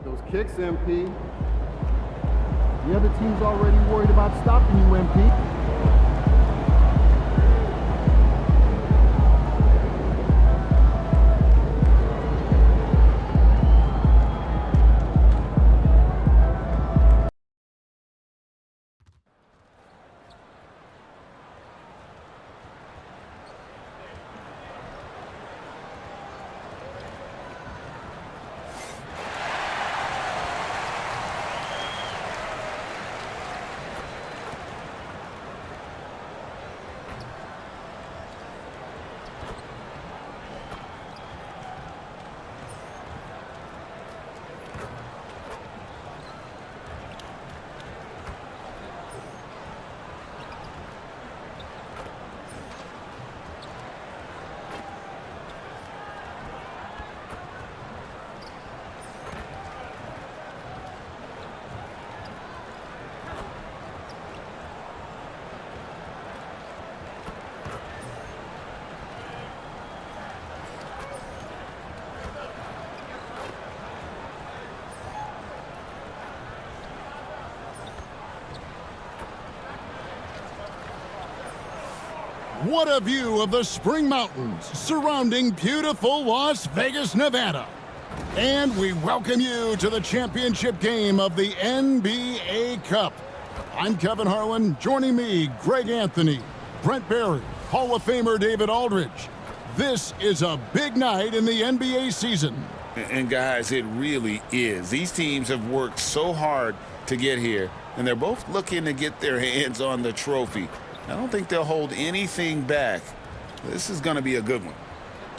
those kicks, MP. The other team's already worried about stopping you, MP. What a view of the Spring Mountains surrounding beautiful Las Vegas, Nevada. And we welcome you to the championship game of the NBA Cup. I'm Kevin Harlan. Joining me, Greg Anthony, Brent Barry, Hall of Famer David Aldridge. This is a big night in the NBA season. And guys, it really is. These teams have worked so hard to get here, and they're both looking to get their hands on the trophy. I don't think they'll hold anything back. This is going to be a good one.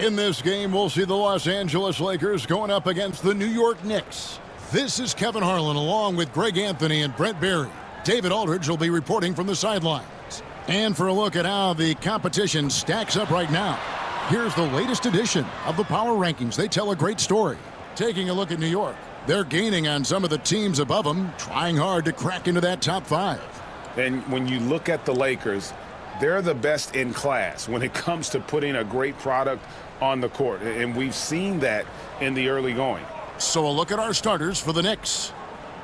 In this game, we'll see the Los Angeles Lakers going up against the New York Knicks. This is Kevin Harlan along with Greg Anthony and Brent Barry. David Aldridge will be reporting from the sidelines. And for a look at how the competition stacks up right now, here's the latest edition of the Power Rankings. They tell a great story. Taking a look at New York, they're gaining on some of the teams above them, trying hard to crack into that top 5. And when you look at the Lakers, they're the best in class when it comes to putting a great product on the court. And we've seen that in the early going. So a look at our starters for the Knicks.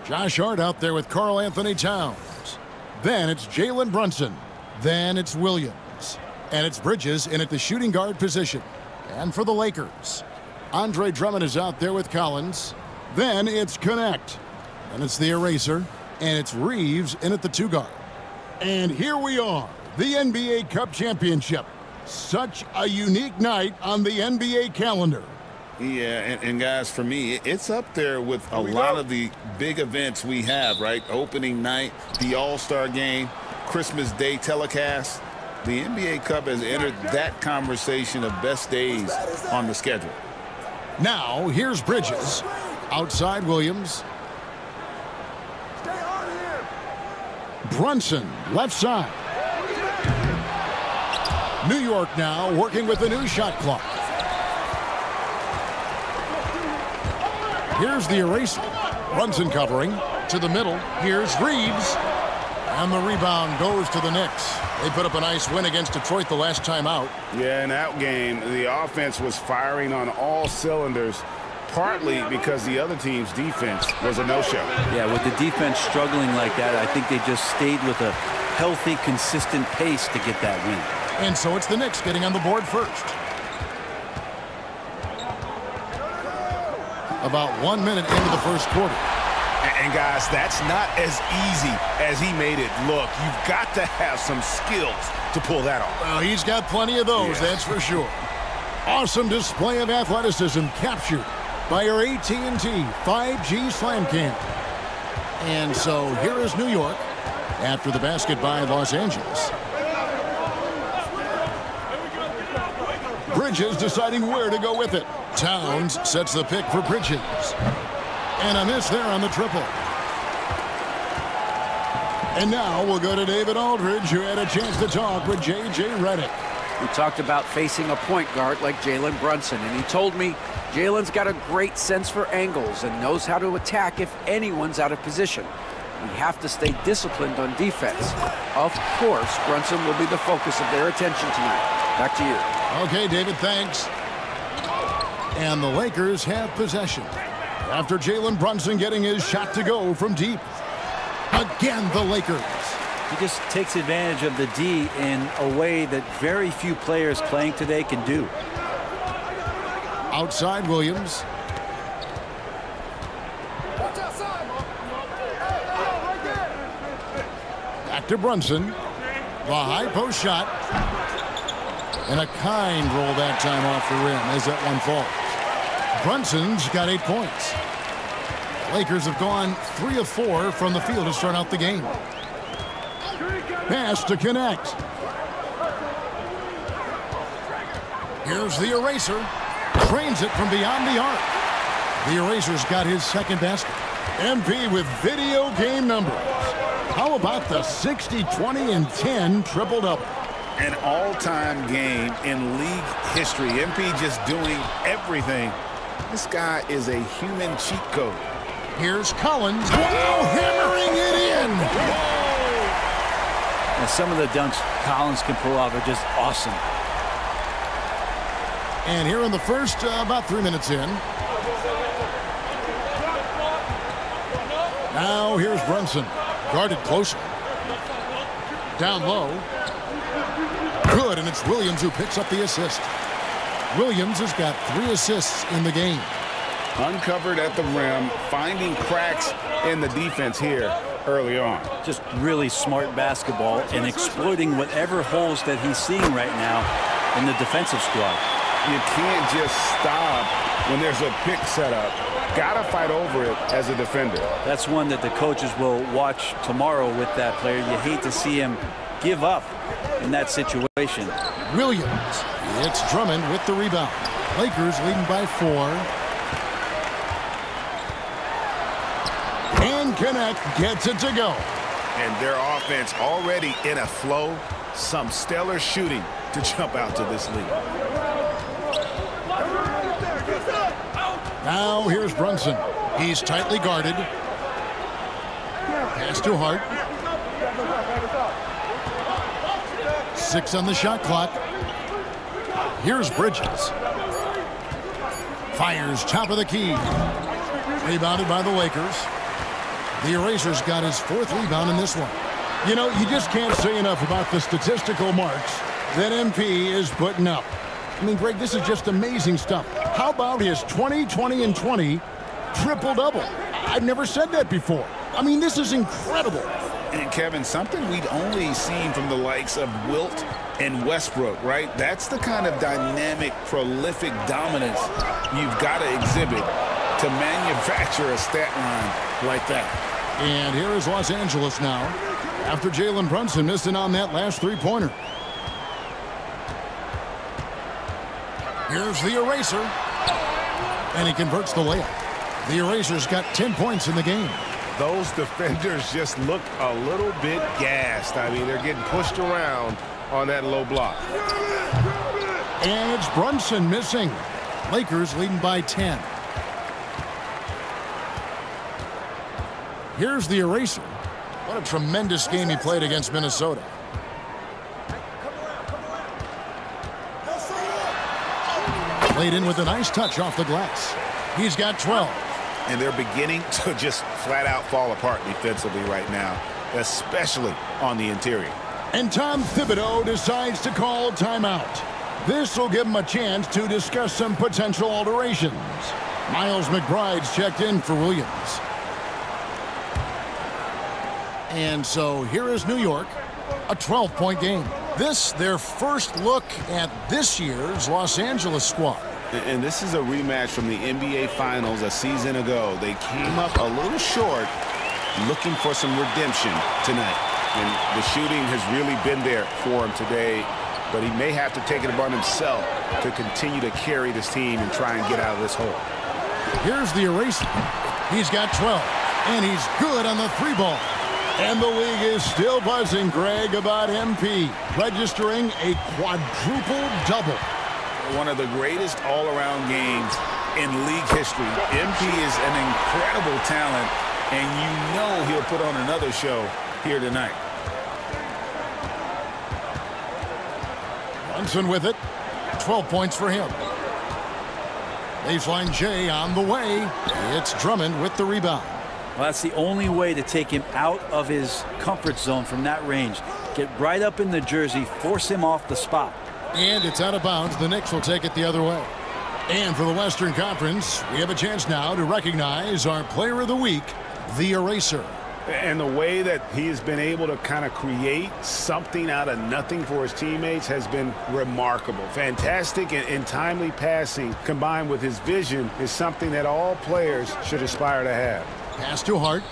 Josh Hart out there with Karl Anthony Towns. Then it's Jalen Brunson. Then it's Williams. And it's Bridges in at the shooting guard position. And for the Lakers, Andre Drummond is out there with Collins. Then it's Connect. And it's the Eraser. And it's Reeves in at the 2 guard. And here we are, the NBA Cup Championship. Such a unique night on the NBA calendar. Yeah, and guys, for me, it's up there with a lot of the big events we have, right? Opening night, the All-Star Game, Christmas Day telecast. The NBA Cup has entered that conversation of best days on the schedule. Now, here's Bridges. Outside Williams. Brunson, left side. New York now working with the new shot clock. Here's the Eraser. Brunson covering to the middle. Here's Reeves. And the rebound goes to the Knicks. They put up a nice win against Detroit the last time out. Yeah, in that game, the offense was firing on all cylinders, partly because the other team's defense was a no-show. Yeah, with the defense struggling like that, I think they just stayed with a healthy, consistent pace to get that win. And so it's the Knicks getting on the board first. About 1 minute into the first quarter. And guys, that's not as easy as he made it look. You've got to have some skills to pull that off. Well, he's got plenty of those, that's for sure. Awesome display of athleticism captured by our AT&T 5G Slam Cam. And so here is New York after the basket by Los Angeles. Bridges deciding where to go with it. Towns sets the pick for Bridges. And a miss there on the triple. And now we'll go to David Aldridge, who had a chance to talk with J.J. Redick. We talked about facing a point guard like Jalen Brunson, and he told me Jalen's got a great sense for angles and knows how to attack if anyone's out of position. We have to stay disciplined on defense. Of course, Brunson will be the focus of their attention tonight. Back to you. Okay, David, thanks. And the Lakers have possession. after Jalen Brunson getting his shot to go from deep. Again, the Lakers. He just takes advantage of the D in a way that very few players playing today can do. Outside Williams. Back to Brunson. The high post shot. And a kind roll that time off the rim as that one falls. Brunson's got 8 points. Lakers have gone 3 of 4 from the field to start out the game. Pass to connect. Here's the eraser. Trains it from beyond the arc. The eraser's got his second basket. MP with video game numbers. How about the 60, 20, and 10 triple-double? An all-time game in league history. MP just doing everything. This guy is a human cheat code. Here's Collins. Wow, hammering it in. And some of the dunks Collins can pull off are just awesome. And here in the first, about 3 minutes in. Now here's Brunson. Guarded closer. Down low. Good, and it's Williams who picks up the assist. Williams has got 3 assists in the game. Uncovered at the rim, finding cracks in the defense here early on. Just really smart basketball and exploiting whatever holes that he's seeing right now in the defensive squad. You can't just stop when there's a pick set up. Gotta fight over it as a defender. That's one that the coaches will watch tomorrow with that player. You hate to see him give up in that situation. Williams. It's Drummond with the rebound. Lakers leading by 4. And Connect gets it to go. And their offense already in a flow. Some stellar shooting to jump out to this lead. Now here's Brunson. He's tightly guarded. Pass to Hart. 6 on the shot clock. Here's Bridges. Fires top of the key. Rebounded by the Lakers. The eraser's got his 4th rebound in this one. You know, you just can't say enough about the statistical marks that MP is putting up. I mean, Greg, this is just amazing stuff. How about his 20, 20, and 20 triple-double? I've never said that before. I mean, this is incredible. And, Kevin, something we'd only seen from the likes of Wilt and Westbrook, right? That's the kind of dynamic, prolific dominance you've got to exhibit to manufacture a stat line like that. And here is Los Angeles now after Jalen Brunson missing on that last 3-pointer. Here's the eraser. And he converts the layup. The eraser's got 10 points in the game. Those defenders just look a little bit gassed. I mean, they're getting pushed around on that low block. And it's Brunson missing. Lakers leading by 10. Here's the eraser. What a tremendous game he played against Minnesota. Played in with a nice touch off the glass. He's got 12. And they're beginning to just flat out fall apart defensively right now, especially on the interior. And Tom Thibodeau decides to call timeout. This will give him a chance to discuss some potential alterations. Miles McBride's checked in for Williams. And so here is New York, a 12-point game. This, their first look at this year's Los Angeles squad. And this is a rematch from the NBA Finals a season ago. They came up a little short, looking for some redemption tonight. And the shooting has really been there for him today, but he may have to take it upon himself to continue to carry this team and try and get out of this hole. Here's the eraser. He's got 12, and he's good on the 3-ball. And the league is still buzzing, Greg, about MP registering a quadruple-double. One of the greatest all-around games in league history. MP is an incredible talent, and you know he'll put on another show here tonight. Brunson with it. 12 points for him. Baseline J on the way. It's Drummond with the rebound. Well, that's the only way to take him out of his comfort zone from that range. Get right up in the jersey, force him off the spot. And it's out of bounds. The Knicks will take it the other way. And for the Western Conference, we have a chance now to recognize our Player of the Week, the Eraser. And the way that he has been able to kind of create something out of nothing for his teammates has been remarkable. Fantastic and timely passing combined with his vision is something that all players should aspire to have. Pass to Hart.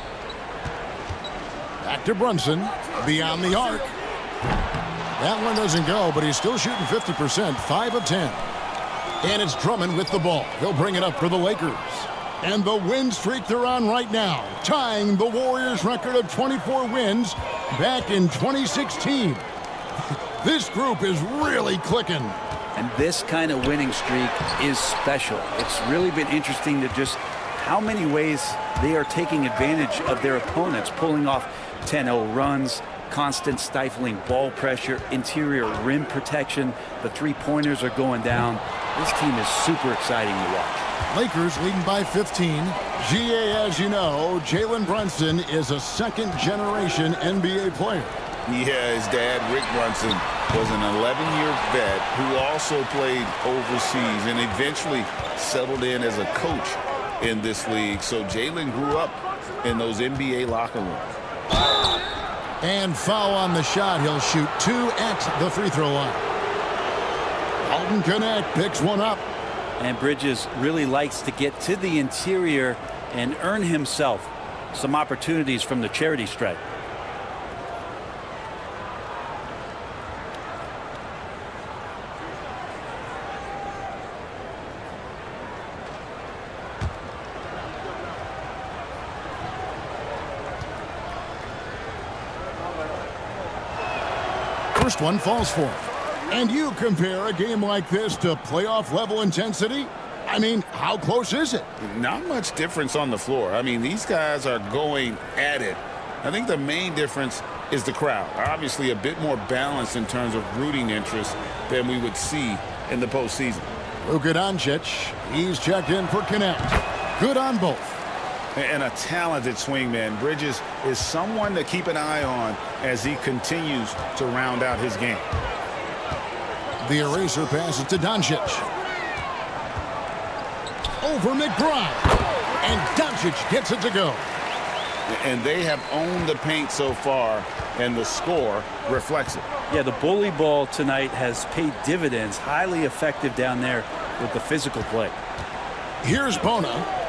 Back to Brunson. Beyond the arc. That one doesn't go, but he's still shooting 50%, 5 of 10. And it's Drummond with the ball. He'll bring it up for the Lakers. And the win streak they're on right now, tying the Warriors' record of 24 wins back in 2016. This group is really clicking. And this kind of winning streak is special. It's really been interesting to just how many ways they are taking advantage of their opponents, pulling off 10-0 runs, constant stifling ball pressure, interior rim protection. The three-pointers are going down. This team is super exciting to watch. Lakers leading by 15. GA, as you know, Jalen Brunson is a second-generation NBA player. Yeah, his dad, Rick Brunson, was an 11-year vet who also played overseas and eventually settled in as a coach in this league. So Jalen grew up in those NBA locker rooms. And foul on the shot. He'll shoot 2 at the free throw line. Alton Connect picks one up. And Bridges really likes to get to the interior and earn himself some opportunities from the charity stripe. First one falls for it. And you compare a game like this to playoff level intensity? I mean, how close is it? Not much difference on the floor. I mean, these guys are going at it. I think the main difference is the crowd. Obviously a bit more balanced in terms of rooting interest than we would see in the postseason. Luka Doncic, he's checked in for Connect. Good on both. And a talented swingman. Bridges is someone to keep an eye on as he continues to round out his game. The Eraser passes to Doncic. Over McBride. And Doncic gets it to go. And they have owned the paint so far, and the score reflects it. Yeah, the bully ball tonight has paid dividends. Highly effective down there with the physical play. Here's Bona.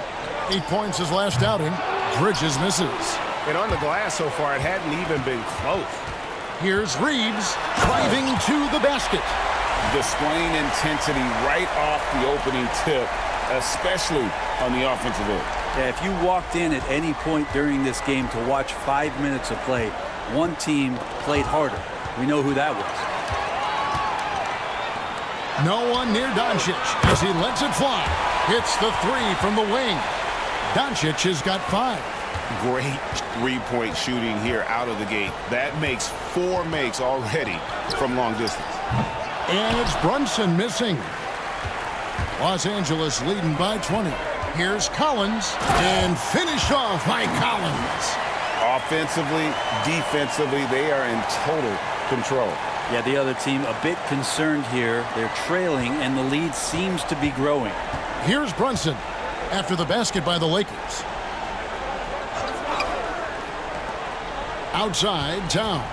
8 points his last outing. Bridges misses. And on the glass so far, it hadn't even been close. Here's Reeves driving to the basket. Displaying intensity right off the opening tip, especially on the offensive end. Yeah, if you walked in at any point during this game to watch 5 minutes of play, one team played harder. We know who that was. No one near Doncic as he lets it fly. Hits the three from the wing. Doncic has got 5. Great three-point shooting here out of the gate. That makes 4 makes already from long distance. And it's Brunson missing. Los Angeles leading by 20. Here's Collins, and finished off by Collins. Offensively, defensively, they are in total control. Yeah, the other team a bit concerned here. They're trailing, and the lead seems to be growing. Here's Brunson after the basket by the Lakers. Outside, Towns.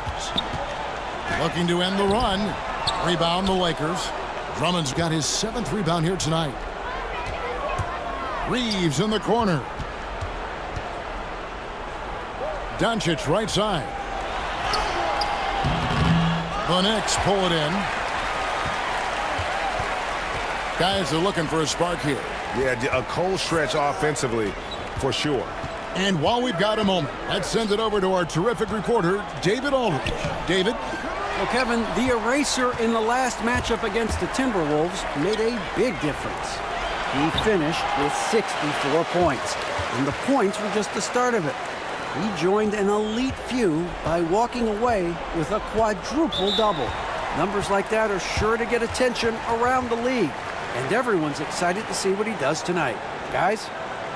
Looking to end the run. Rebound the Lakers. Drummond's got his 7th rebound here tonight. Reeves in the corner. Doncic right side. The Knicks pull it in. Guys are looking for a spark here. Yeah, a cold stretch offensively for sure. And while we've got a moment, let's send it over to our terrific reporter, David Aldridge. David? Well, Kevin, the Eraser in the last matchup against the Timberwolves made a big difference. He finished with 64 points, and the points were just the start of it. He joined an elite few by walking away with a quadruple double. Numbers like that are sure to get attention around the league. and everyone's excited to see what he does tonight. Guys?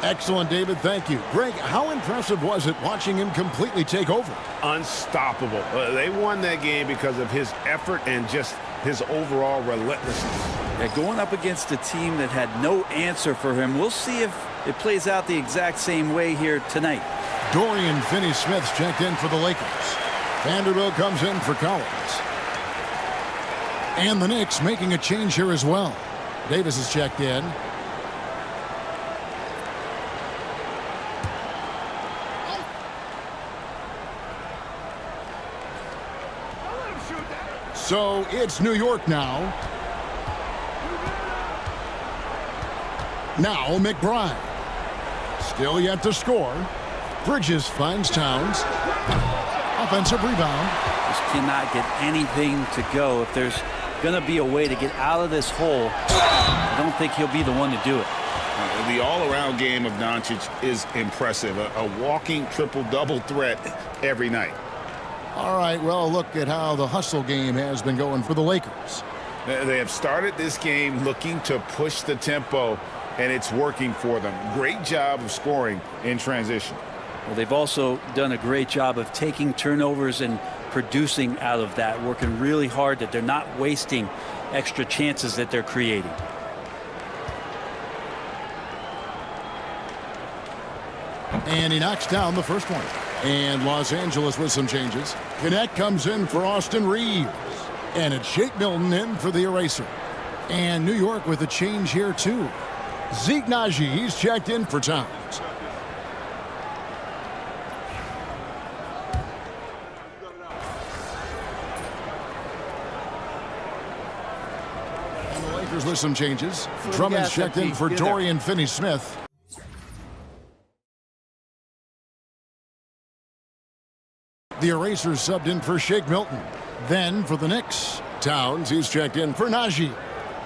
Excellent, David. Thank you. Greg, how impressive was it watching him completely take over? Unstoppable. They won that game because of his effort and just his overall relentlessness. Yeah, going up against a team that had no answer for him. We'll see if it plays out the exact same way here tonight. Dorian Finney-Smith's checked in for the Lakers. Vanderbilt comes in for Collins. And the Knicks making a change here as well. Davis is checked in. So it's New York now. Now McBride. Still yet to score. Bridges finds Towns. Offensive rebound. Just cannot get anything to go. If there's going to be a way to get out of this hole, I don't think he'll be the one to do it. The all-around game of Doncic is impressive. A walking triple-double threat every night. All right, well, look at how the hustle game has been going for the Lakers. They have started this game looking to push the tempo, and it's working for them. Great job of scoring in transition. Well, they've also done a great job of taking turnovers and producing out of that, working really hard that they're not wasting extra chances that they're creating. And he knocks down the first one. And Los Angeles with some changes. Connect comes in for Austin Reeves. And it's Shake Milton in for the eraser. And New York with a change here, too. Zeke Naji, he's checked in for Towns. And the Lakers with some changes. Drummond's checked in for Dorian Finney-Smith. The Erasers subbed in for Shake Milton. Then for the Knicks, Towns, he's checked in for Naji.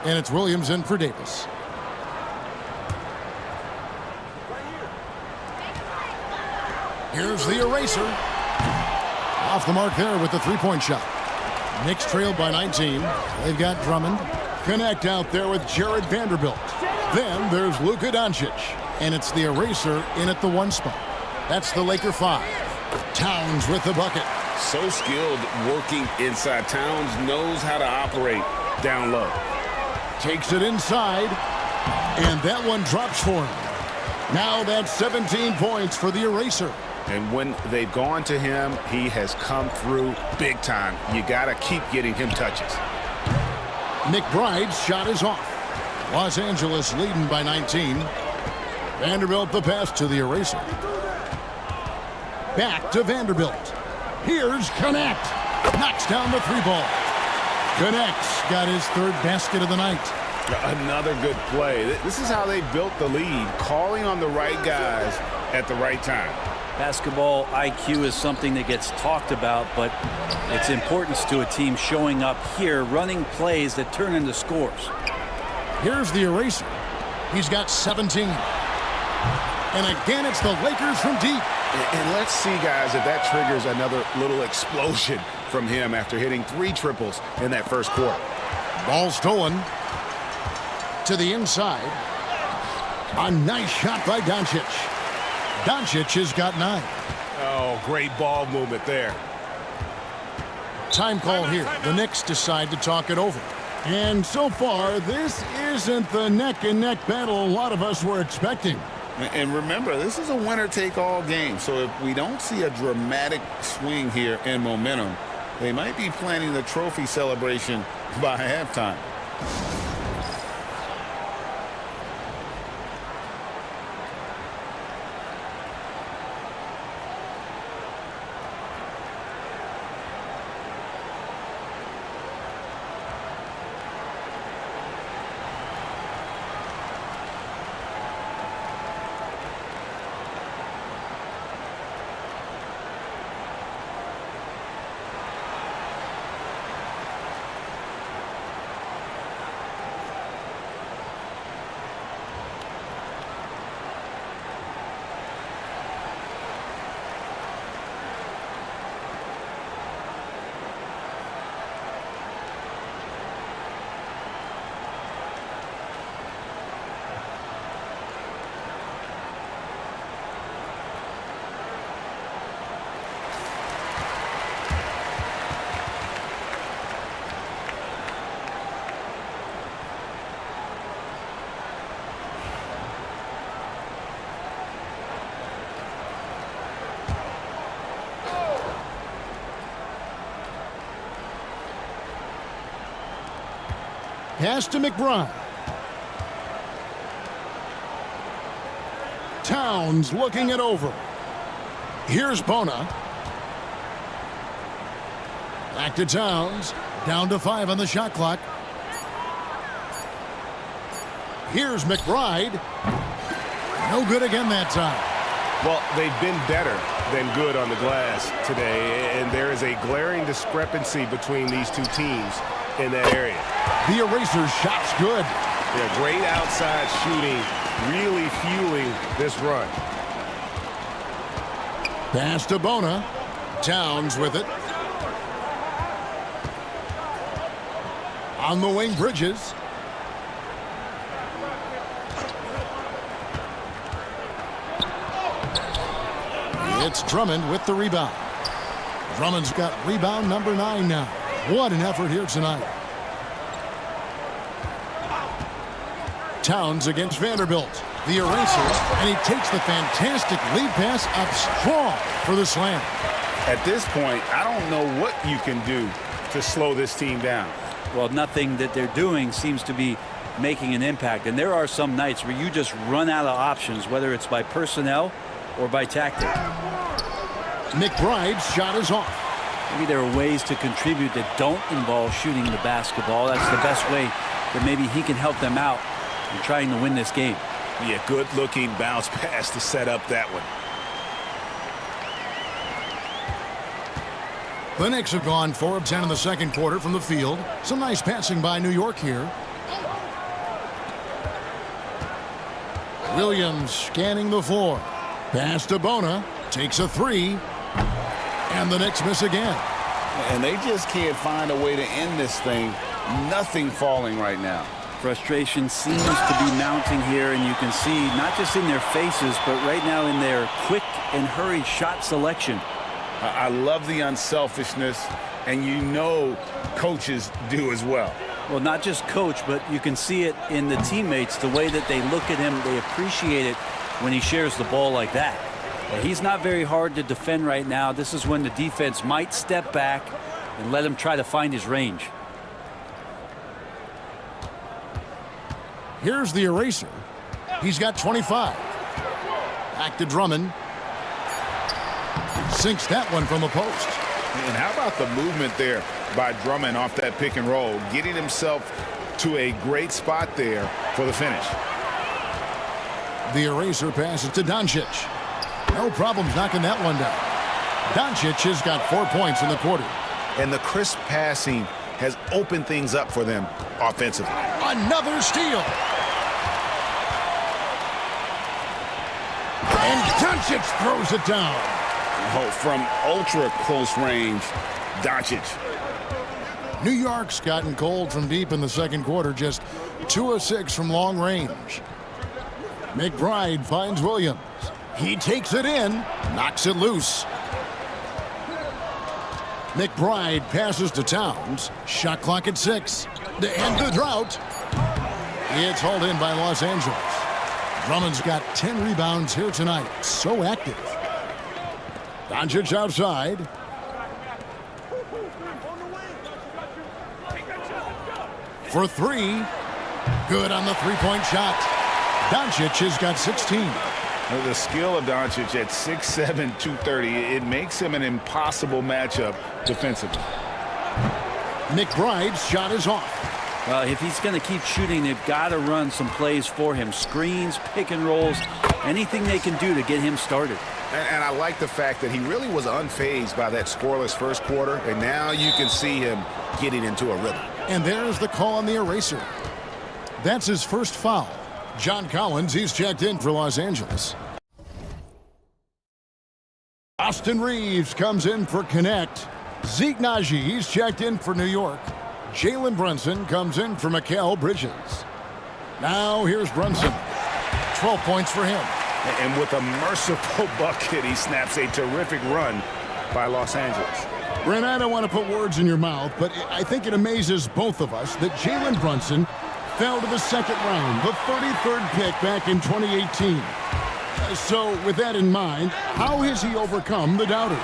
And it's Williams in for Davis. Here's the eraser. Off the mark there with the three-point shot. Knicks trailed by 19. They've got Drummond. Connect out there with Jared Vanderbilt. Then there's Luka Doncic. And it's the eraser in at the one spot. That's the Laker 5. Towns with the bucket. So skilled working inside. Towns knows how to operate down low. Takes it inside. And that one drops for him. Now that's 17 points for the eraser. And when they've gone to him, he has come through big time. You got to keep getting him touches. McBride's shot is off. Los Angeles leading by 19. Vanderbilt the pass to the eraser. Back to Vanderbilt. Here's Connect. Knocks down the three ball. Connect's got his third basket of the night. Another good play. This is how they built the lead, calling on the right guys at the right time. Basketball IQ is something that gets talked about, but its importance to a team showing up here, running plays that turn into scores. Here's the eraser. He's got 17. And again, it's the Lakers from deep. And let's see, guys, if that triggers another little explosion from him after hitting 3 triples in that first quarter. Ball stolen. To the inside. A nice shot by Doncic. Doncic has got 9. Oh, great ball movement there. Time call here. The Knicks decide to talk it over. And so far, this isn't the neck-and-neck battle a lot of us were expecting. And remember, this is a winner-take-all game. So if we don't see a dramatic swing here in momentum, they might be planning the trophy celebration by halftime. Pass to McBride. Towns looking it over. Here's Bona. Back to Towns. Down to 5 on the shot clock. Here's McBride. No good again that time. Well, they've been better than good on the glass today, and there is a glaring discrepancy between these two teams in that area. The eraser's shot's good. Yeah, great outside shooting, really fueling this run. Pass to Bona. Towns with it. On the wing, Bridges. It's Drummond with the rebound. Drummond's got rebound number 9 now. What an effort here tonight. Towns against Vanderbilt. The eraser, and he takes the fantastic lead pass up strong for the slam. At this point, I don't know what you can do to slow this team down. Well, nothing that they're doing seems to be making an impact. And there are some nights where you just run out of options, whether it's by personnel or by tactic. McBride's shot is off. Maybe there are ways to contribute that don't involve shooting the basketball. That's the best way that maybe he can help them out in trying to win this game. Yeah, good-looking bounce pass to set up that one. The Knicks have gone 4 of 10 in the second quarter from the field. Some nice passing by New York here. Williams scanning the floor. Pass to Bona. Takes a 3. And the Knicks miss again. And they just can't find a way to end this thing. Nothing falling right now. Frustration seems to be mounting here, and you can see not just in their faces, but right now in their quick and hurried shot selection. I love the unselfishness, and you know coaches do as well. Well, not just coach, but you can see it in the teammates, the way that they look at him. They appreciate it when he shares the ball like that. He's not very hard to defend right now. This is when the defense might step back and let him try to find his range. Here's the eraser. He's got 25. Back to Drummond. Sinks that one from the post. And how about the movement there by Drummond off that pick and roll, getting himself to a great spot there for the finish. The eraser passes to Doncic. No problems knocking that one down. Doncic has got 4 points in the quarter. And the crisp passing has opened things up for them offensively. Another steal. And Doncic throws it down. Oh, from ultra close range, Doncic. New York's gotten cold from deep in the second quarter, just 2 of 6 from long range. McBride finds Williams. He takes it in, knocks it loose. McBride passes to Towns. Shot clock at 6. To end the drought. It's hauled in by Los Angeles. Drummond's got 10 rebounds here tonight. So active. Doncic outside. For 3. Good on the three-point shot. Doncic has got 16. The skill of Doncic at 6'7", 230, it makes him an impossible matchup defensively. McBride's shot is off. Well, if he's going to keep shooting, they've got to run some plays for him. Screens, pick and rolls, anything they can do to get him started. And I like the fact that he really was unfazed by that scoreless first quarter, and now you can see him getting into a rhythm. And there's the call on the eraser. That's his first foul. John Collins, he's checked in for Los Angeles. Austin Reeves comes in for Connect. Zeke Naji, he's checked in for New York. Jalen Brunson comes in for Mikal Bridges. Now here's Brunson. 12 points for him. And with a merciful bucket, he snaps a terrific run by Los Angeles. Gran, I don't want to put words in your mouth, but I think it amazes both of us that Jalen Brunson fell to the second round, the 33rd pick back in 2018. So with that in mind, how has he overcome the doubters?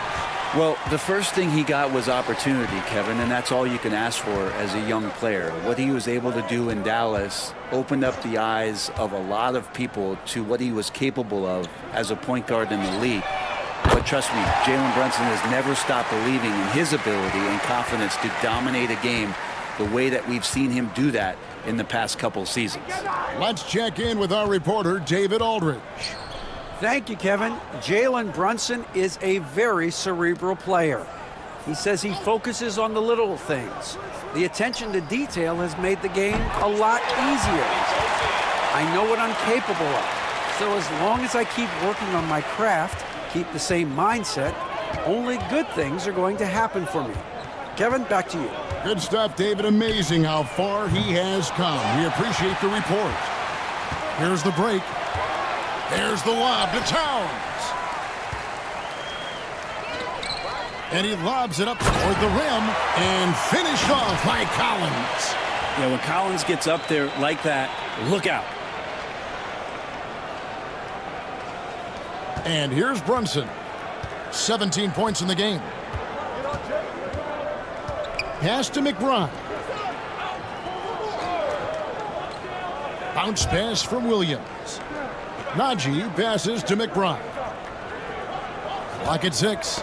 Well, the first thing he got was opportunity, Kevin, and that's all you can ask for as a young player. What he was able to do in Dallas opened up the eyes of a lot of people to what he was capable of as a point guard in the league. But trust me, Jalen Brunson has never stopped believing in his ability and confidence to dominate a game the way that we've seen him do that in the past couple seasons. Let's check in with our reporter, David Aldridge. Thank you, Kevin. Jalen Brunson is a very cerebral player. He says he focuses on the little things. The attention to detail has made the game a lot easier. I know what I'm capable of. So as long as I keep working on my craft, keep the same mindset, only good things are going to happen for me. Kevin, back to you. Good stuff, David. Amazing how far he has come. We appreciate the report. Here's the break. There's the lob to Towns. And he lobs it up toward the rim and finished off by Collins. Yeah, when Collins gets up there like that, look out. And here's Brunson. 17 points in the game. Pass to McBride. Bounce pass from Williams. Najee passes to McBride. Clock at 6.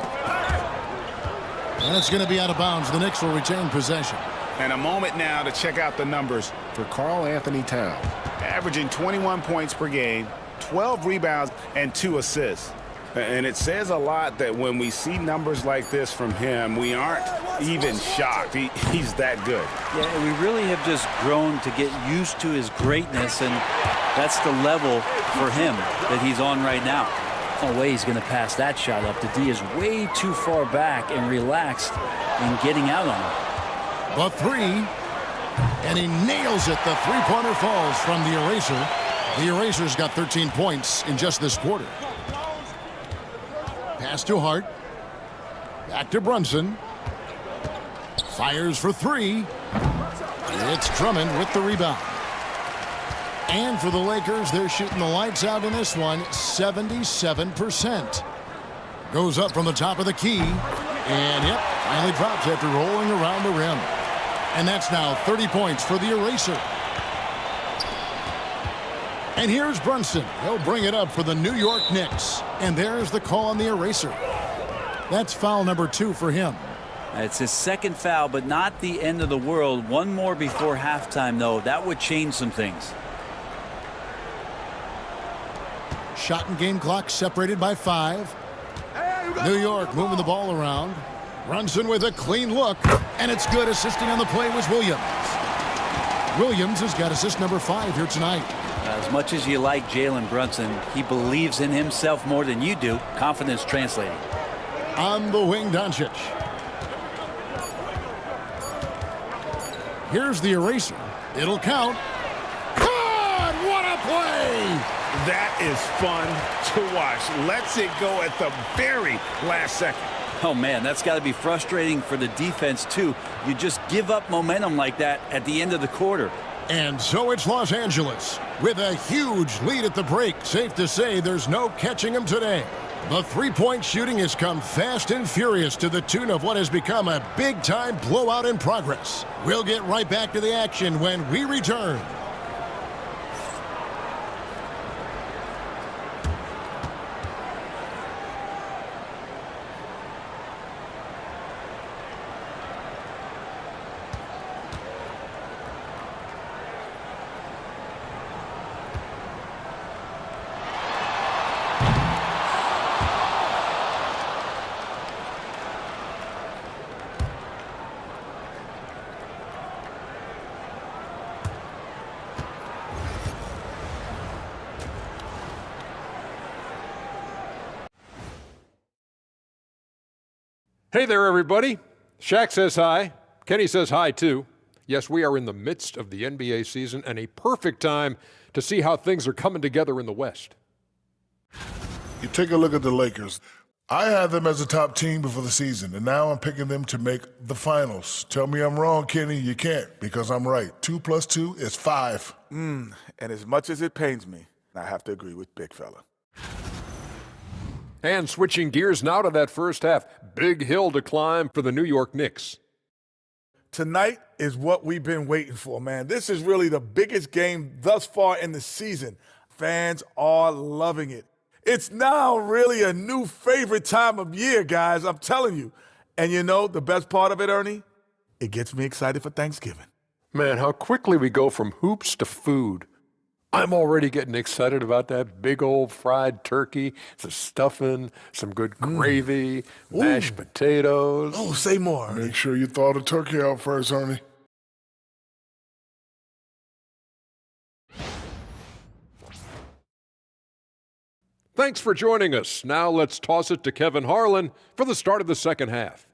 And it's going to be out of bounds. The Knicks will retain possession. And a moment now to check out the numbers for Karl-Anthony Towns. Averaging 21 points per game, 12 rebounds, and 2 assists. And it says a lot that when we see numbers like this from him, we aren't even shocked. He's that good. Yeah, we really have just grown to get used to his greatness, and that's the level for him that he's on right now. No way he's going to pass that shot up. The D is way too far back and relaxed in getting out on it. The three, and he nails it. The three-pointer falls from the eraser. The eraser's got 13 points in just this quarter. Pass to Hart. Back to Brunson. Fires for 3. It's Drummond with the rebound. And for the Lakers, they're shooting the lights out in this one, 77%. Goes up from the top of the key. And yep, finally drops after rolling around the rim. And that's now 30 points for the eraser. And here's Brunson. He'll bring it up for the New York Knicks. And there's the call on the eraser. That's foul number 2 for him. It's his second foul, but not the end of the world. One more before halftime, though. That would change some things. Shot and game clock separated by 5. New York moving the ball around. Brunson with a clean look. And it's good. Assisting on the play was Williams. Williams has got assist number 5 here tonight. As much as you like Jalen Brunson, he believes in himself more than you do. Confidence translating. On the wing, Doncic. Here's the eraser. It'll count. God, what a play! That is fun to watch. Lets it go at the very last second. Oh, man, that's got to be frustrating for the defense, too. You just give up momentum like that at the end of the quarter. And so it's Los Angeles with a huge lead at the break. Safe to say there's no catching them today. The three-point shooting has come fast and furious to the tune of what has become a big-time blowout in progress. We'll get right back to the action when we return. Hey there, everybody. Shaq says hi. Kenny says hi, too. Yes, we are in the midst of the NBA season and a perfect time to see how things are coming together in the West. You take a look at the Lakers. I had them as a top team before the season, and now I'm picking them to make the finals. Tell me I'm wrong, Kenny. You can't, because I'm right. 2 + 2 is 5. And as much as it pains me, I have to agree with Big Fella. And switching gears now to that first half. Big hill to climb for the New York Knicks. Tonight is what we've been waiting for, man. This is really the biggest game thus far in the season. Fans are loving it. It's now really a new favorite time of year, guys, I'm telling you. And you know the best part of it, Ernie? It gets me excited for Thanksgiving. Man, how quickly we go from hoops to food. I'm already getting excited about that big old fried turkey, the stuffing, some good gravy, mashed potatoes. Oh, say more. Ernie. Make sure you thaw the turkey out first, Ernie. Thanks for joining us. Now let's toss it to Kevin Harlan for the start of the second half.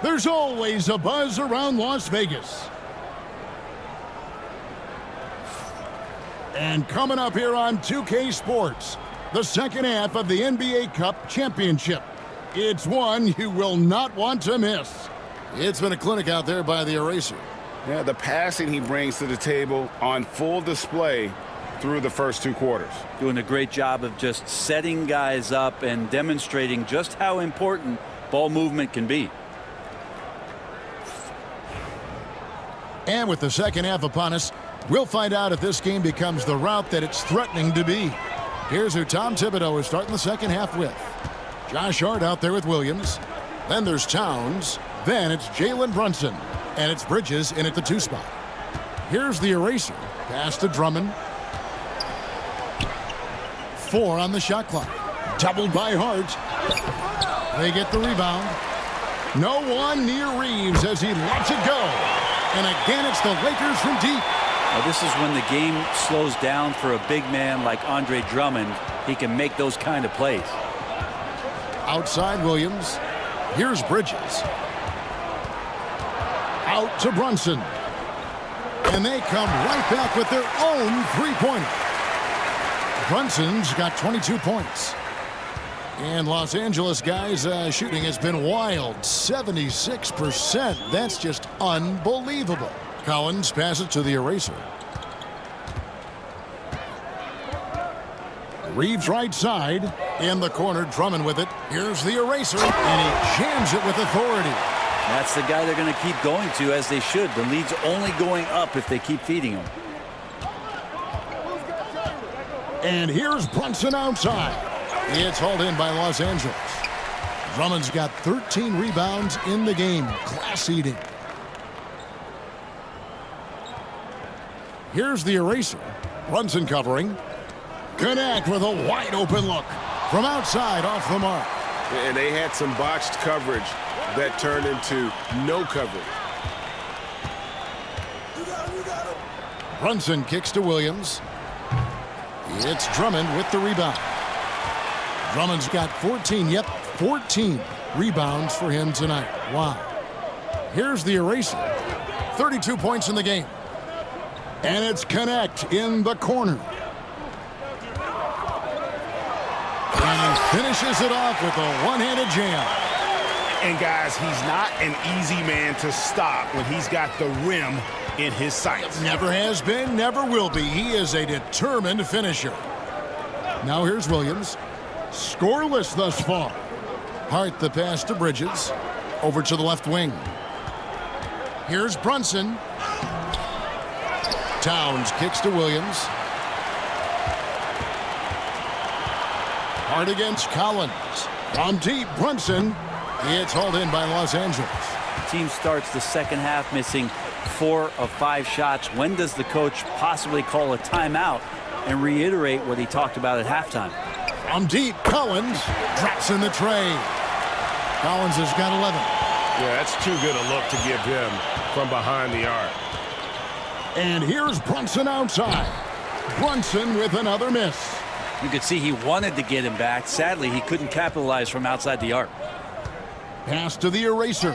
There's always a buzz around Las Vegas. And coming up here on 2K Sports, the second half of the NBA Cup Championship. It's one you will not want to miss. It's been a clinic out there by the eraser. Yeah, the passing he brings to the table on full display through the first 2 quarters. Doing a great job of just setting guys up and demonstrating just how important ball movement can be. And with the second half upon us, we'll find out if this game becomes the route that it's threatening to be. Here's who Tom Thibodeau is starting the second half with. Josh Hart out there with Williams. Then there's Towns. Then it's Jalen Brunson. And it's Bridges in at the 2 spot. Here's the eraser. Pass to Drummond. 4 on the shot clock. Doubled by Hart. They get the rebound. No one near Reeves as he lets it go. And again, it's the Lakers from deep. Now, this is when the game slows down for a big man like Andre Drummond. He can make those kind of plays. Outside Williams. Here's Bridges. Out to Brunson. And they come right back with their own three-pointer. Brunson's got 22 points. And Los Angeles guys' shooting has been wild. 76%. That's just unbelievable. Collins passes to the eraser. Reeves right side. In the corner, Drummond with it. Here's the eraser. And he jams it with authority. That's the guy they're going to keep going to, as they should. The lead's only going up if they keep feeding him. And here's Brunson outside. It's hauled in by Los Angeles. Drummond's got 13 rebounds in the game. Class eating. Here's the eraser. Brunson covering. Connect with a wide open look. From outside off the mark. And they had some botched coverage that turned into no coverage. Brunson kicks to Williams. It's Drummond with the rebound. Drummond's got 14 rebounds for him tonight. Wow. Here's the eraser. 32 points in the game. And it's Connect in the corner. And he finishes it off with a one-handed jam. And guys, he's not an easy man to stop when he's got the rim in his sights. Never has been, never will be. He is a determined finisher. Now here's Williams. Scoreless thus far. Hart the pass to Bridges. Over to the left wing. Here's Brunson. Towns kicks to Williams. Hart against Collins. From deep, Brunson. It's hauled in by Los Angeles. The team starts the second half missing 4 of 5 shots. When does the coach possibly call a timeout and reiterate what he talked about at halftime? From deep, Collins drops in the tray. Collins has got 11. Yeah, that's too good a look to give him from behind the arc. And here's Brunson outside. Brunson with another miss. You could see he wanted to get him back. Sadly, he couldn't capitalize from outside the arc. Pass to the eraser.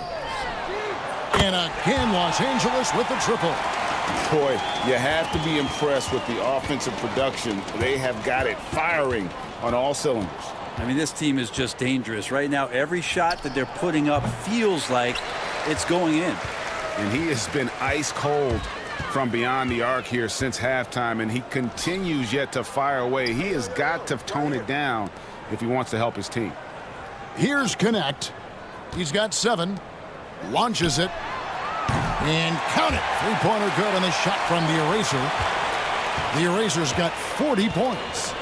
And again, Los Angeles with the triple. Boy, you have to be impressed with the offensive production. They have got it firing on all cylinders. I mean, this team is just dangerous. Right now, every shot that they're putting up feels like it's going in. And he has been ice cold from beyond the arc here since halftime, and he continues yet to fire away. He has got to tone it down if he wants to help his team. Here's Connect. He's got 7. Launches it. And count it. Three-pointer good on the shot from the eraser. The eraser's got 40 points.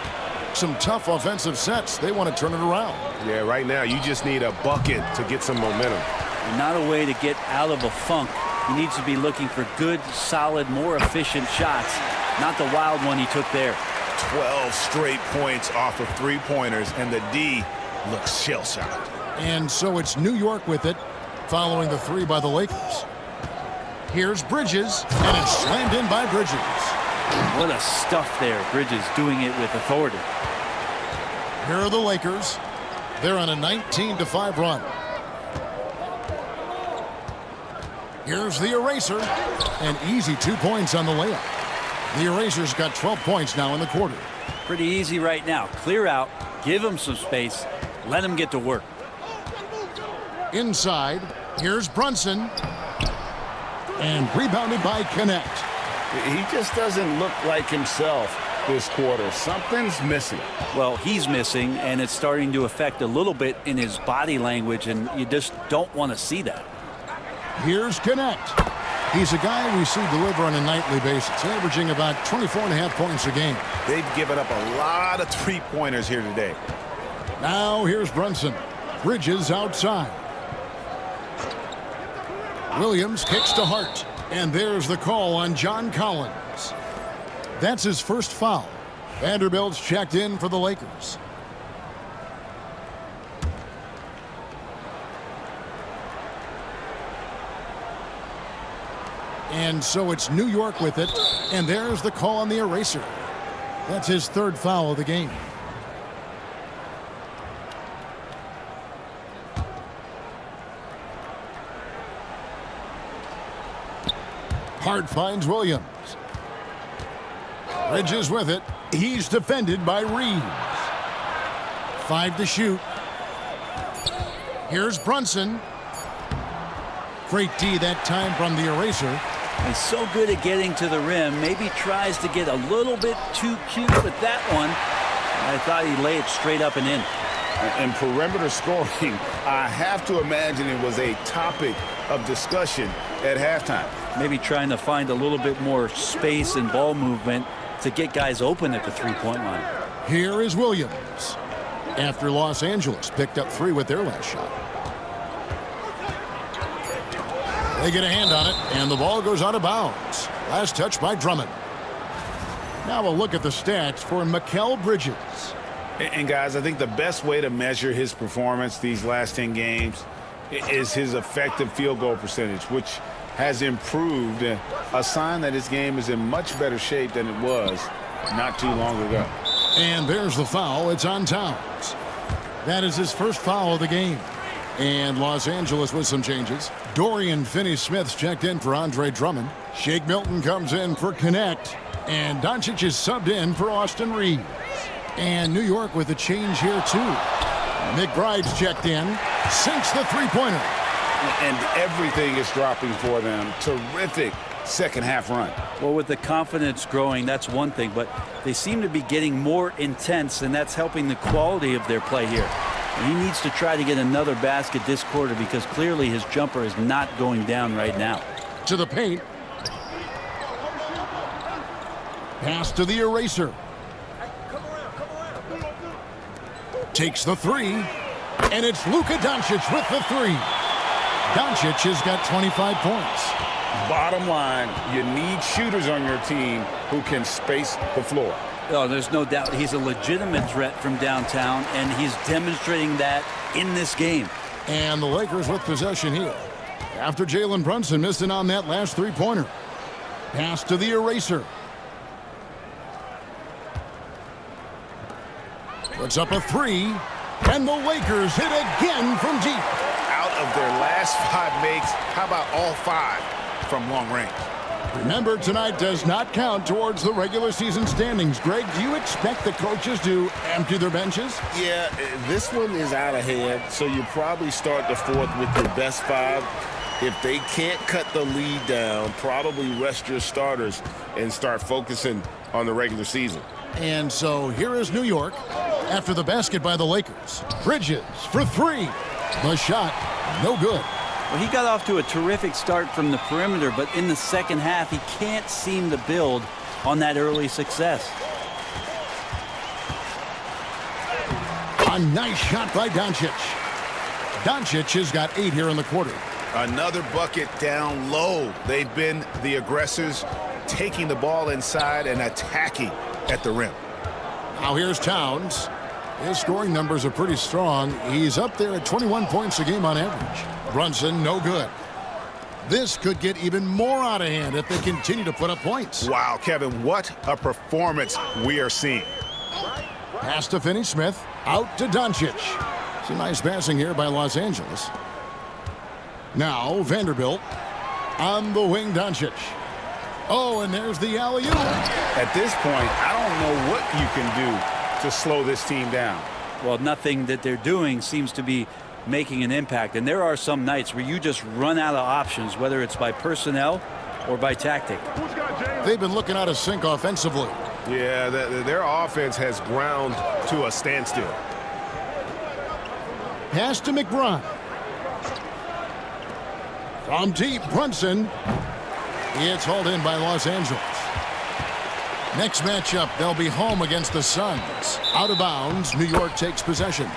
Some tough offensive sets. They want to turn it around. Yeah, right now you just need a bucket to get some momentum. And not a way to get out of a funk. He needs to be looking for good, solid, more efficient shots, not the wild one he took there. 12 straight points off of three-pointers, and the D looks shell-shocked. And so it's New York with it, following the 3 by the Lakers. Here's Bridges, and it's slammed in by Bridges. What a stuff there. Bridges doing it with authority. Here are the Lakers. They're on a 19-5 run. Here's the eraser. An easy 2 points on the layup. The eraser's got 12 points now in the quarter. Pretty easy right now. Clear out, give him some space, let him get to work. Inside, here's Brunson. And rebounded by Connect. He just doesn't look like himself this quarter. Something's missing. Well, he's missing, and it's starting to affect a little bit in his body language, and you just don't want to see that. Here's Connect. He's a guy we see deliver on a nightly basis, averaging about 24.5 points a game. They've given up a lot of three-pointers here today. Now here's Brunson. Bridges outside. Williams kicks to Hart. And there's the call on John Collins. That's his first foul. Vanderbilt's checked in for the Lakers. And so it's New York with it. And there's the call on the eraser. That's his 3rd foul of the game. Hart finds Williams. Bridges with it. He's defended by Reeves. 5 to shoot. Here's Brunson. Great D that time from the eraser. He's so good at getting to the rim. Maybe tries to get a little bit too cute with that one. I thought he'd lay it straight up and in. And perimeter scoring, I have to imagine it was a topic of discussion at halftime. Maybe trying to find a little bit more space and ball movement to get guys open at the three-point line. Here is Williams. After Los Angeles picked up 3 with their last shot. They get a hand on it, and the ball goes out of bounds. Last touch by Drummond. Now a look at the stats for Mikal Bridges. And guys, I think the best way to measure his performance these last 10 games is his effective field goal percentage, which has improved, a sign that his game is in much better shape than it was not too long ago. And there's the foul. It's on Towns. That is his first foul of the game. And Los Angeles with some changes. Dorian Finney-Smith's checked in for Andre Drummond. Shake Milton comes in for Connect. And Doncic is subbed in for Austin Reeves. And New York with a change here, too. McBride's checked in. Sinks the three-pointer. And everything is dropping for them. Terrific second-half run. Well, with the confidence growing, that's one thing, but they seem to be getting more intense, and that's helping the quality of their play here. And he needs to try to get another basket this quarter because clearly his jumper is not going down right now. To the paint. Pass to the eraser. Takes the 3. And it's Luka Doncic with the 3. Doncic has got 25 points. Bottom line, you need shooters on your team who can space the floor. Oh, there's no doubt he's a legitimate threat from downtown, and he's demonstrating that in this game. And the Lakers with possession here. After Jalen Brunson missing on that last three-pointer. Pass to the eraser. Puts up a 3. And the Lakers hit again from deep. Out of their last 5 makes, how about all 5 from long range? Remember, tonight does not count towards the regular season standings. Greg, do you expect the coaches to empty their benches? Yeah, this one is out of hand, so you probably start the fourth with your best 5. If they can't cut the lead down, probably rest your starters and start focusing on the regular season. And so here is New York after the basket by the Lakers. Bridges for 3. The shot, no good. Well, he got off to a terrific start from the perimeter, but in the second half, he can't seem to build on that early success. A nice shot by Doncic. Doncic has got 8 here in the quarter. Another bucket down low. They've been the aggressors, taking the ball inside and attacking at the rim. Now here's Towns. His scoring numbers are pretty strong. He's up there at 21 points a game on average. Brunson, no good. This could get even more out of hand if they continue to put up points. Wow, Kevin, what a performance we are seeing. Pass to Finney-Smith. Out to Doncic. Some nice passing here by Los Angeles. Now Vanderbilt. On the wing, Doncic. Oh, and there's the alley-oop. At this point, I don't know what you can do to slow this team down. Well, nothing that they're doing seems to be making an impact. And there are some nights where you just run out of options, whether it's by personnel or by tactic. They've been looking out of sync offensively. Yeah, their offense has ground to a standstill. Pass to McBride. From deep, Brunson. It's hauled in by Los Angeles. Next matchup, they'll be home against the Suns. Out of bounds, New York takes possession.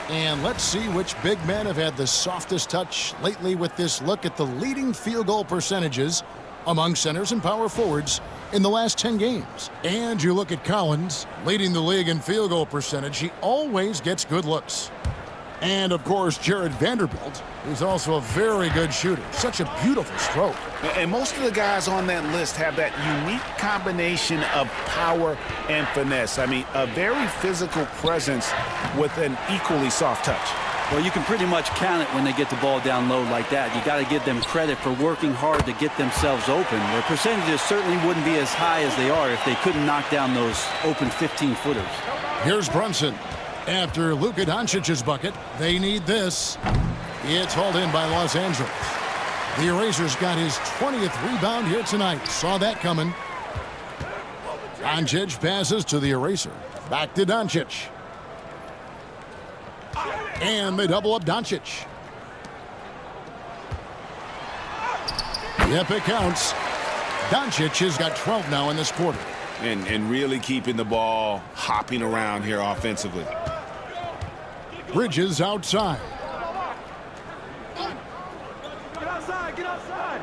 And let's see which big men have had the softest touch lately with this look at the leading field goal percentages among centers and power forwards in the last 10 games. And you look at Collins, leading the league in field goal percentage. He always gets good looks. And, of course, Jared Vanderbilt is also a very good shooter. Such a beautiful stroke. And most of the guys on that list have that unique combination of power and finesse. I mean, a very physical presence with an equally soft touch. Well, you can pretty much count it when they get the ball down low like that. You got to give them credit for working hard to get themselves open. Their percentages certainly wouldn't be as high as they are if they couldn't knock down those open 15-footers. Here's Brunson. After Luka Doncic's bucket, they need this. It's hauled in by Los Angeles. The Erasers got his 20th rebound here tonight. Saw that coming. Doncic passes to the Eraser. Back to Doncic. And they double up Doncic. Yep, it counts. Doncic has got 12 now in this quarter. And really keeping the ball hopping around here offensively. Bridges outside. Get outside, get outside.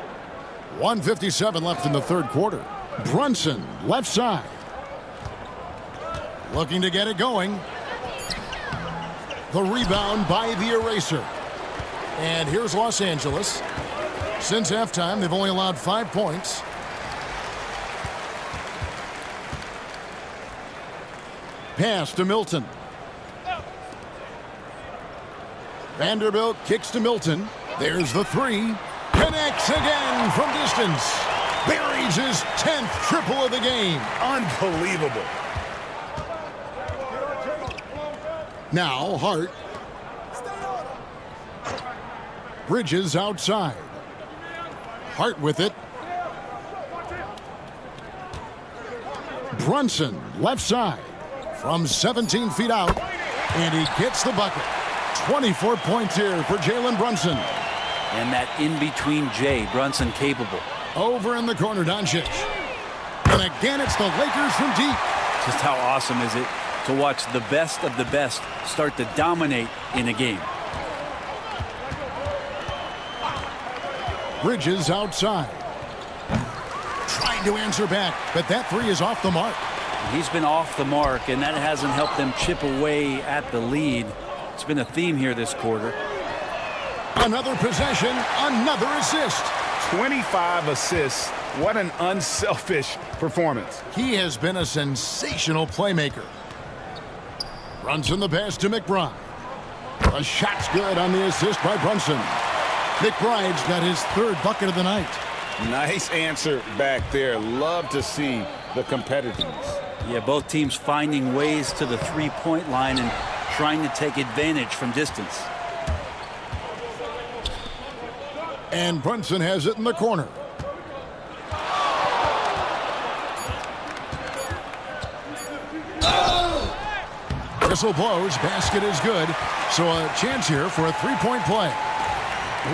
1:57 left in the third quarter. Brunson, left side. Looking to get it going. The rebound by the Eraser. And here's Los Angeles. Since halftime, they've only allowed 5 points. Pass to Milton. Vanderbilt kicks to Milton. There's the 3. Connects again from distance. Buries his 10th triple of the game. Unbelievable. Now Hart. Bridges outside. Hart with it. Brunson left side from 17 feet out. And he gets the bucket. 24 points here for Jalen Brunson. And that in-between J, Brunson capable. Over in the corner, Doncic. And again, it's the Lakers from deep. Just how awesome is it to watch the best of the best start to dominate in a game. Bridges outside. Trying to answer back, but that 3 is off the mark. He's been off the mark, and that hasn't helped them chip away at the lead. It's been a theme here this quarter. Another possession, another assist. 25 assists. What an unselfish performance. He has been a sensational playmaker. Brunson the pass to McBride. The shot's good on the assist by Brunson. McBride's got his 3rd bucket of the night. Nice answer back there. Love to see the competitiveness. Yeah, both teams finding ways to the three-point line and trying to take advantage from distance. And Brunson has it in the corner. Whistle blows, basket is good. So a chance here for a three-point play.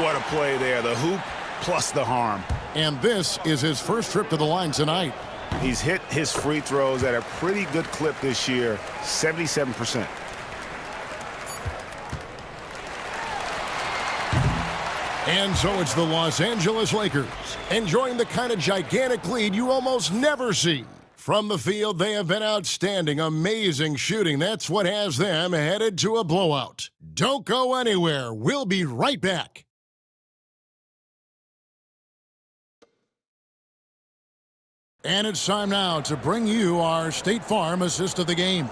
What a play there. The hoop plus the harm. And this is his first trip to the line tonight. He's hit his free throws at a pretty good clip this year, 77%. And so it's the Los Angeles Lakers, enjoying the kind of gigantic lead you almost never see. From the field, they have been outstanding, amazing shooting. That's what has them headed to a blowout. Don't go anywhere. We'll be right back. And it's time now to bring you our State Farm assist of the game.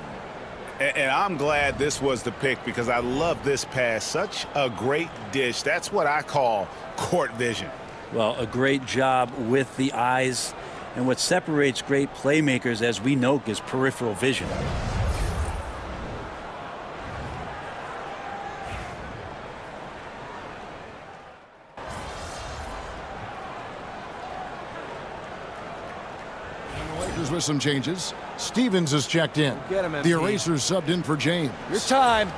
And I'm glad this was the pick because I love this pass. Such a great dish. That's what I call court vision. Well, a great job with the eyes. And what separates great playmakers, as we know, is peripheral vision. With some changes. Stevens is checked in. Get him, the MP. Erasers subbed in for James. Your time.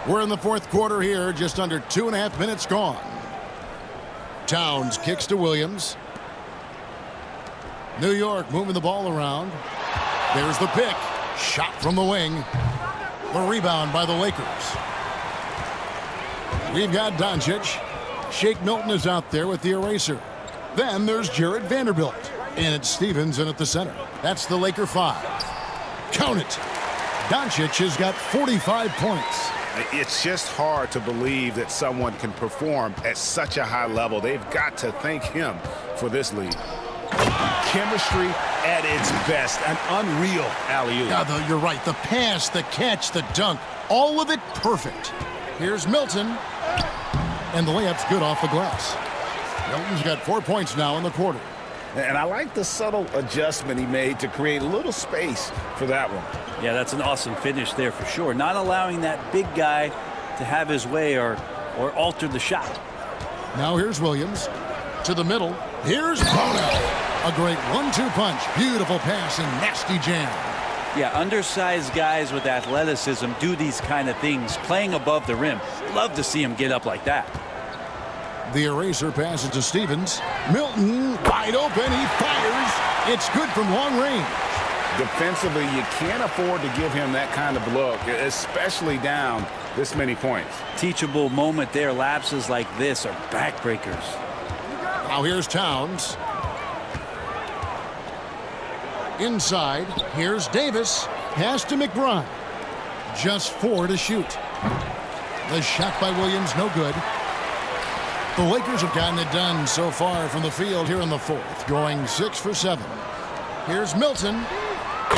We're in the fourth quarter here, just under 2.5 minutes gone. Towns kicks to Williams. New York moving the ball around. There's the pick. Shot from the wing. The rebound by the Lakers. We've got Doncic. Shake Milton is out there with the eraser. Then there's Jared Vanderbilt. And it's Stevens in at the center. That's the Laker 5. Count it. Doncic has got 45 points. It's just hard to believe that someone can perform at such a high level. They've got to thank him for this lead. Chemistry at its best. An unreal alley-oop. Yeah, you're right. The pass, the catch, the dunk, all of it perfect. Here's Milton. And the layup's good off the glass. Milton's got 4 points now in the quarter. And I like the subtle adjustment he made to create a little space for that one. Yeah, that's an awesome finish there for sure. Not allowing that big guy to have his way or alter the shot. Now here's Williams. To the middle. Here's Bono. A great 1-2 punch. Beautiful pass and nasty jam. Yeah, undersized guys with athleticism do these kind of things, playing above the rim. Love to see him get up like that. The eraser passes to Stevens. Milton wide open. He fires. It's good from long range. Defensively, you can't afford to give him that kind of look, especially down this many points. Teachable moment there. Lapses like this are backbreakers. Now here's Towns. Inside, here's Davis. Pass to McBride. Just 4 to shoot. The shot by Williams, no good. The Lakers have gotten it done so far from the field here in the fourth, going 6 for 7. Here's Milton.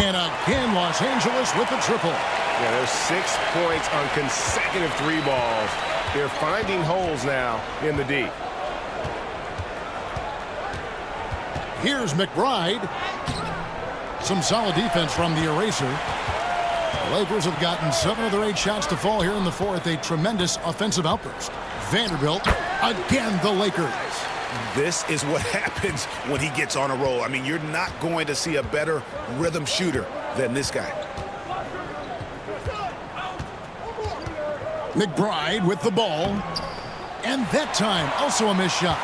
And again, Los Angeles with the triple. Yeah, there's 6 points on consecutive 3 balls. They're finding holes now in the D. Here's McBride. Some solid defense from the eraser. The Lakers have gotten 7 of their 8 shots to fall here in the fourth. A tremendous offensive outburst. Vanderbilt, again the Lakers. This is what happens when he gets on a roll. I mean, you're not going to see a better rhythm shooter than this guy. McBride with the ball. And that time, also a missed shot.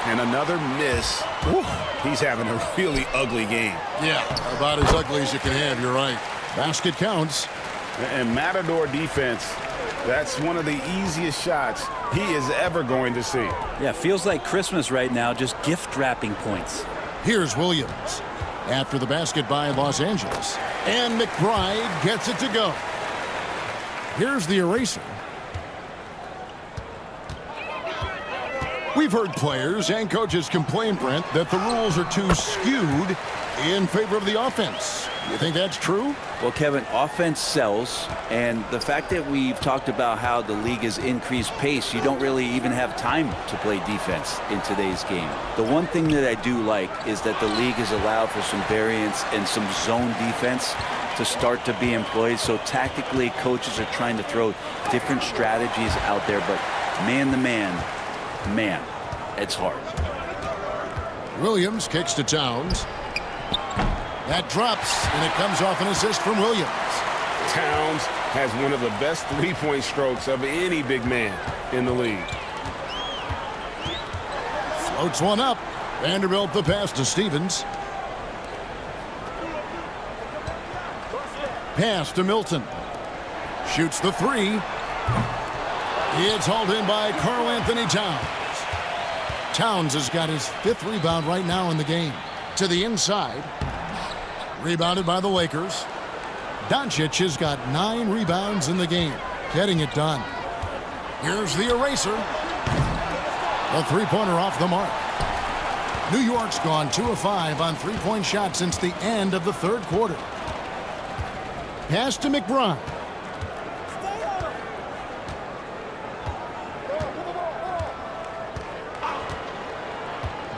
And another miss. Woo, he's having a really ugly game. Yeah, about as ugly as you can have, you're right. Basket counts. And Matador defense, that's one of the easiest shots he is ever going to see. Yeah, feels like Christmas right now, just gift wrapping points. Here's Williams. After the basket by Los Angeles. And McBride gets it to go. Here's the eraser. We've heard players and coaches complain, Brent, that the rules are too skewed in favor of the offense. You think that's true? Well, Kevin, offense sells, and the fact that we've talked about how the league has increased pace, you don't really even have time to play defense in today's game. The one thing that I do like is that the league has allowed for some variance and some zone defense to start to be employed. So tactically, coaches are trying to throw different strategies out there, but man-to-man, man, it's hard. Williams kicks to Towns. That drops, and it comes off an assist from Williams. Towns has one of the best three-point strokes of any big man in the league. Floats one up. Vanderbilt the pass to Stevens. Pass to Milton. Shoots the three. It's hauled in by Karl Anthony Towns. Towns has got his 5th rebound right now in the game. To the inside. Rebounded by the Lakers. Doncic has got 9 rebounds in the game. Getting it done. Here's the eraser. A three-pointer off the mark. New York's gone 2 of 5 on three-point shots since the end of the 3rd quarter. Pass to McBride.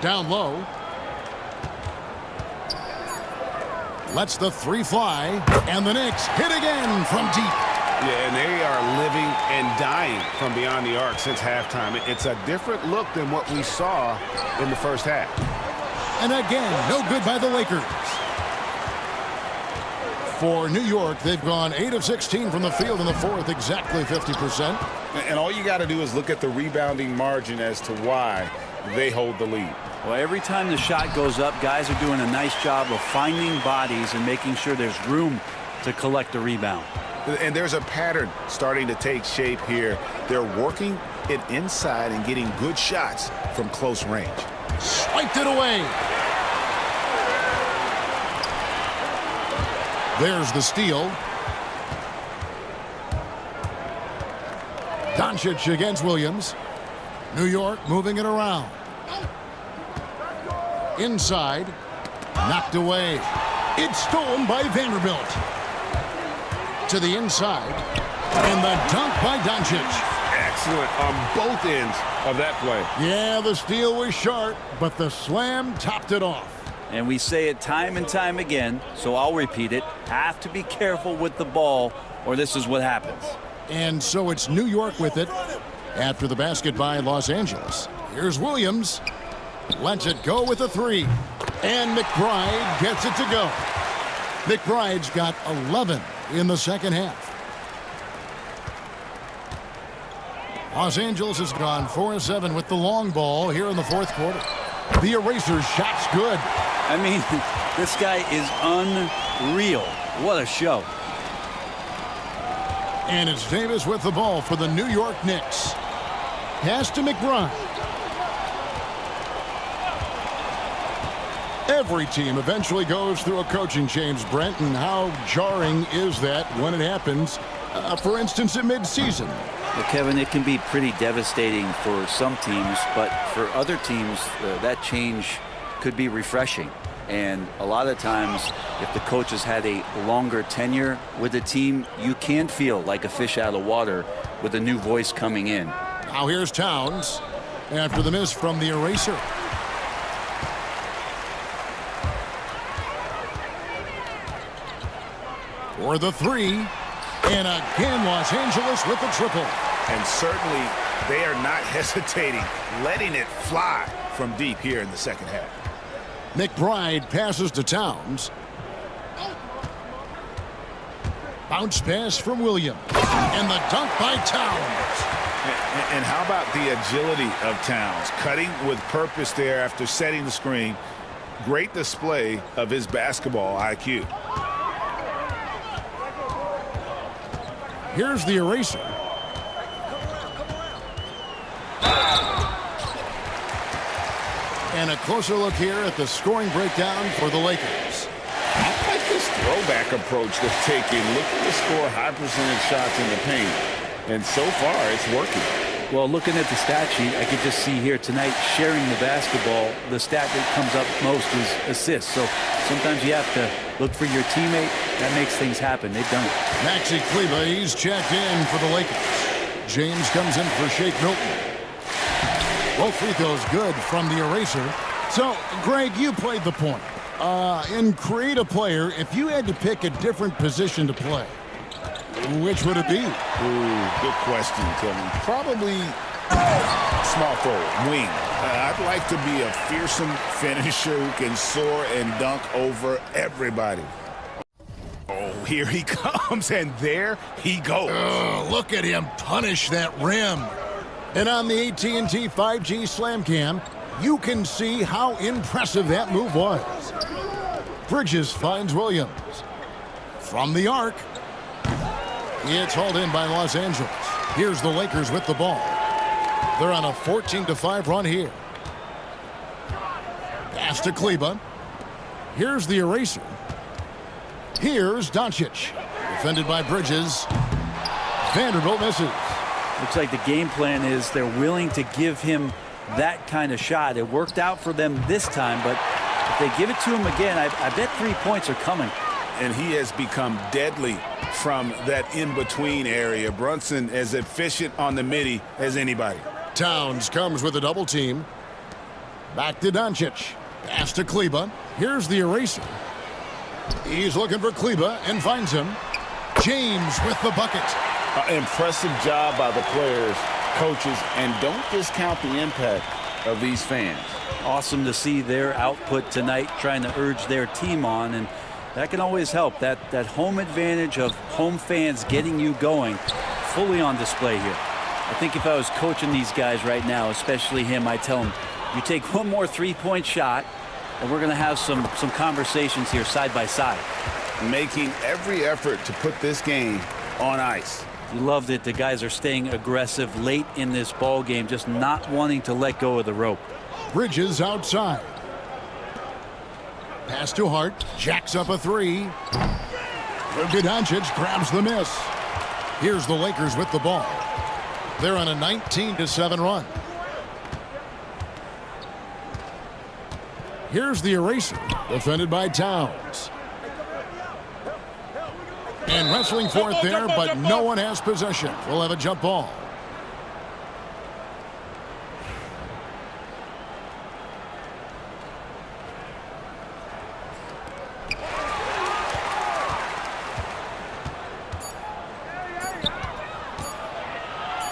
Down low. Lets the three fly, and the Knicks hit again from deep. Yeah, and they are living and dying from beyond the arc since halftime. It's a different look than what we saw in the first half. And again, no good by the Lakers. For New York, they've gone 8 of 16 from the field in the 4th, exactly 50%. And all you got to do is look at the rebounding margin as to why they hold the lead. Well, every time the shot goes up, guys are doing a nice job of finding bodies and making sure there's room to collect the rebound. And there's a pattern starting to take shape here. They're working it inside and getting good shots from close range. Swiped it away. There's the steal. Doncic against Williams. New York moving it around. Inside. Knocked away. It's stolen by Vanderbilt. To the inside. And the dunk by Doncic. Excellent on both ends of that play. Yeah, the steal was sharp, but the slam topped it off. And we say it time and time again, so I'll repeat it. Have to be careful with the ball, or this is what happens. And so it's New York with it after the basket by Los Angeles. Here's Williams. Lets it go with a three. And McBride gets it to go. McBride's got 11 in the second half. Los Angeles has gone 4-7 with the long ball here in the 4th quarter. The eraser shot's good. I mean, this guy is unreal. What a show. And it's Davis with the ball for the New York Knicks. Pass to McBride. Every team eventually goes through a coaching change, Brent, and how jarring is that when it happens, for instance, in midseason? Well, Kevin, it can be pretty devastating for some teams, but for other teams, that change could be refreshing. And a lot of times, if the coach has had a longer tenure with the team, you can feel like a fish out of water with a new voice coming in. Now here's Towns after the miss from the eraser. For the three. And again, Los Angeles with the triple. And certainly, they are not hesitating, letting it fly from deep here in the second half. McBride passes to Towns. Bounce pass from Williams. And the dunk by Towns. And how about the agility of Towns? Cutting with purpose there after setting the screen. Great display of his basketball IQ. Here's the eraser. And a closer look here at the scoring breakdown for the Lakers. I like this throwback approach they're taking. Looking to score high percentage shots in the paint. And so far, it's working. Well, looking at the stat sheet, I could just see here tonight, sharing the basketball, the stat that comes up most is assists. So sometimes you have to look for your teammate. That makes things happen. They've done it. Maxi Kleber, he's checked in for the Lakers. James comes in for Shake Milton. Both free throws good from the eraser. So, Greg, you played the point. In Create a Player, if you had to pick a different position to play, which would it be? Ooh, good question, Kevin. Probably small forward, wing. I'd like to be a fearsome finisher who can soar and dunk over everybody. Oh, here he comes, and there he goes. Look at him punish that rim. And on the AT&T 5G Slam Cam, you can see how impressive that move was. Bridges finds Williams. From the arc. It's hauled in by Los Angeles. Here's the Lakers with the ball. They're on a 14-5 run here. Pass to Kleber. Here's the eraser. Here's Doncic. Defended by Bridges. Vanderbilt misses. Looks like the game plan is they're willing to give him that kind of shot. It worked out for them this time, but if they give it to him again, I bet 3 points are coming. And he has become deadly from that in-between area. Brunson as efficient on the midi as anybody. Towns comes with a double team. Back to Doncic. Pass to Kleber. Here's the eraser. He's looking for Kleber and finds him. James with the bucket. Impressive job by the players, coaches, and don't discount the impact of these fans. Awesome to see their output tonight, trying to urge their team on, and that can always help. That home advantage of home fans getting you going, fully on display here. I think if I was coaching these guys right now, especially him, I'd tell him, you take one more three-point shot, and we're going to have some conversations here side by side. Making every effort to put this game on ice. You loved it. The guys are staying aggressive late in this ball game, just not wanting to let go of the rope. Bridges outside. Pass to Hart. Jacks up a three. Doncic grabs the miss. Here's the Lakers with the ball. They're on a 19-7 run. Here's the eraser. Defended by Towns. And wrestling for it there, but no one has possession. We'll have a jump ball.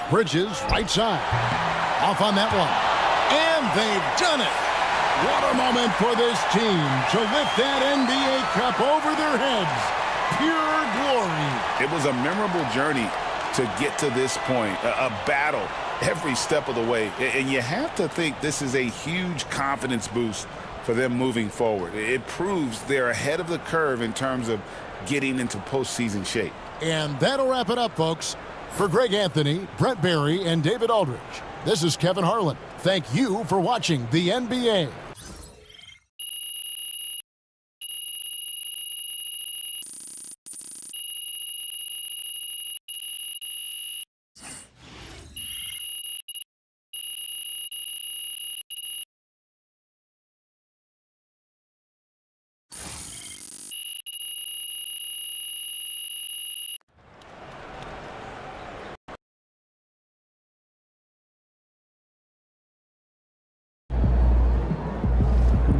Bridges, right side. Off on that one. And they've done it. What a moment for this team to lift that NBA Cup over their heads. Pure glory. It was a memorable journey to get to this point, a battle every step of the way. And you have to think this is a huge confidence boost for them moving forward. It proves they're ahead of the curve in terms of getting into postseason shape. And that'll wrap it up, folks. For Greg Anthony, Brett Barry, and David Aldridge, this is Kevin Harlan. Thank you for watching the NBA.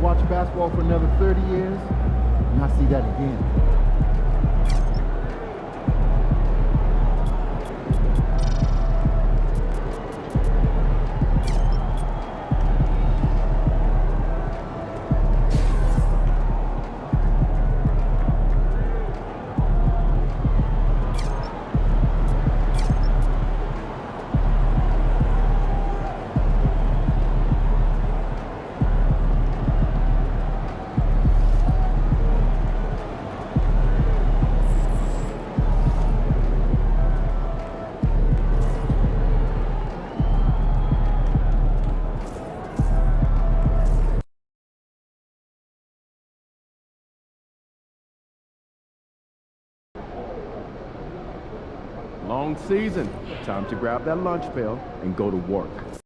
Watch basketball for another 30 years, and I see that again. long season. Time to grab that lunch bell and go to work.